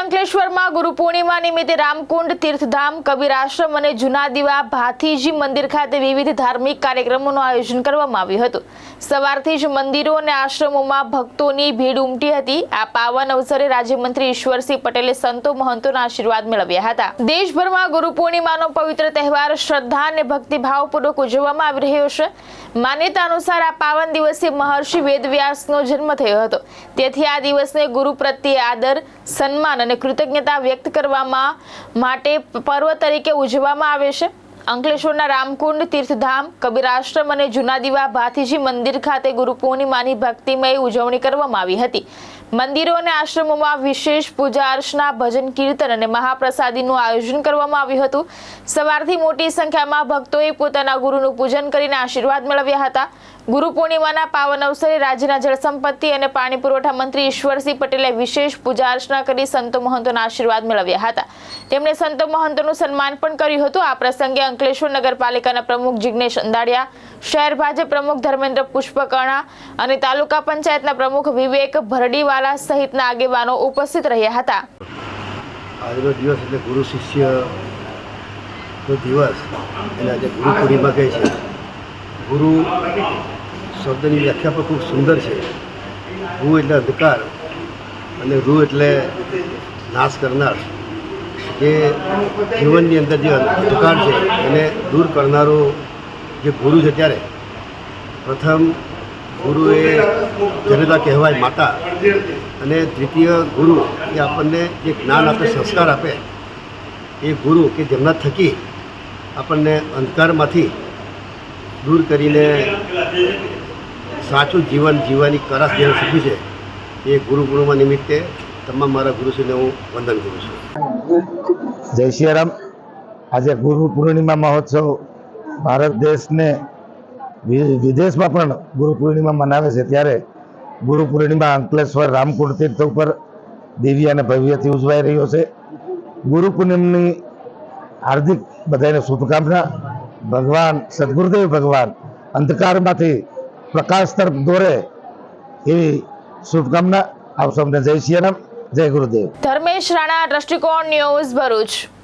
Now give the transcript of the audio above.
અંકલેશ્વરમાં ગુરુ પૂર્ણિમા નિમિત્તે રામકુંડ તીર્થધામ કબીર આશ્રમ અને જૂના દીવા ભાથીજી મંદિર ખાતે વિવિધ ધાર્મિક કાર્યક્રમોનું આયોજન કરવામાં આવ્યું હતું। સવારથી જ મંદિરો અને આશ્રમોમાં ભક્તોની ભીડ ઉમટી હતી। આ પાવન અવસરે રાજ્યમંત્રી ઈશ્વરસિંહ પટેલે સંતો મહંતોના આશીર્વાદ મેળવ્યા હતા। દેશભરમાં ગુરુ પૂર્ણિમાનો પવિત્ર તહેવાર શ્રદ્ધા અને ભક્તિભાવપૂર્વક ઉજવવામાં આવી રહ્યો છે। માન્યતા અનુસાર આ પાવન દિવસે મહર્ષિ વેદવ્યાસનો જન્મ થયો હતો, તેથી આ દિવસને ગુરુ પ્રત્યે આદર, સન્માન અને કૃતજ્ઞતા વ્યક્ત કરવામાં માટે પર્વ તરીકે ઉજવવામાં આવે છે। અંકલેશ્વરના રામકુંડ તીર્થધામ કબીર આશ્રમ અને જૂના દીવા ભાથીજી મંદિર ખાતે ગુરુ પૂર્ણિમાની ભક્તિમય ઉજવણી કરવામાં આવી હતી। મંદિરો અને આશ્રમોમાં વિશેષ પૂજા અર્ચના, ભજન કીર્તન અને મહાપ્રસાદીનું આયોજન કરવામાં આવ્યું હતું। સવારથી મોટી સંખ્યામાં ભક્તોએ પોતાના ગુરુનું પૂજન કરીને આશીર્વાદ મેળવ્યા હતા। ગુરુ પૂર્ણિમાના પાવન અવસરે રાજ્યના જળસંપત્તિ અને પાણી પુરવઠા મંત્રી ઈશ્વરસિંહ પટેલે વિશેષ પૂજા અર્ચના કરી સંતો મહંતોના આશીર્વાદ મેળવ્યા હતા। તેમણે સંતો મહંતોનું સન્માન પણ કર્યું હતું। આ પ્રસંગે અંકલેશ્વર નગરપાલિકાના પ્રમુખ જિગ્નેશ અંદાડિયા, શહેર ભાજપ પ્રમુખ ધર્મેન્દ્ર પુષ્પકર્ણા અને તાલુકા પંચાયતના પ્રમુખ વિવેક ભરડીવાલા સહિતના આગેવાનો ઉપસ્થિત રહ્યા હતા। આજનો દિવસ એટલે ગુરુ શિષ્યનો દિવસ, અને આજે ગુરુ પૂર્ણિમા કહે છે। ગુરુ શબ્દની વ્યાખ્યા પણ ખૂબ સુંદર છે। ગુ એટલે અંધકાર અને રૂ એટલે નાશ કરનાર। જે જીવનની અંદર જે અંધકાર છે એને દૂર કરનારો જે ગુરુ છે, ત્યારે પ્રથમ ગુરુ એ જનતા કહેવાય માતા, અને દ્વિતીય ગુરુ એ આપણને જે જ્ઞાન આપે, સંસ્કાર આપે, એ ગુરુ કે જેમના થકી આપણને અંધકારમાંથી દૂર કરીને સાચું જીવન જીવવાની કરાશ જેને શીખી છે, એ ગુરુ પૂર્ણિમા નિમિત્તે તમામ મારા ગુરુશ્રીને હું વંદન કરું છું। જય શ્રી રામ। આજે ગુરુ પૂર્ણિમા મહોત્સવ ભારત દેશને વિદેશમાં પણ ગુરુ પૂર્ણિમા મનાવે છે, ત્યારે ગુરુ પૂર્ણિમા અંકલેશ્વર રામકુંડ તીર્થ ઉપર દિવ્ય અને ભવ્યથી ઉજવાઈ રહ્યો છે। ગુરુ પૂર્ણિમાની હાર્દિક બધાને શુભકામના। ભગવાન સદગુરુદેવ ભગવાન અંધકારમાંથી પ્રકાશ તરફ દોરે એવી શુભકામના। આપ સૌને જય શ્રી રામ, જય ગુરુદેવ। ધર્મેશ રાણા, દ્રષ્ટિકોણ ન્યૂઝ, ભરૂચ।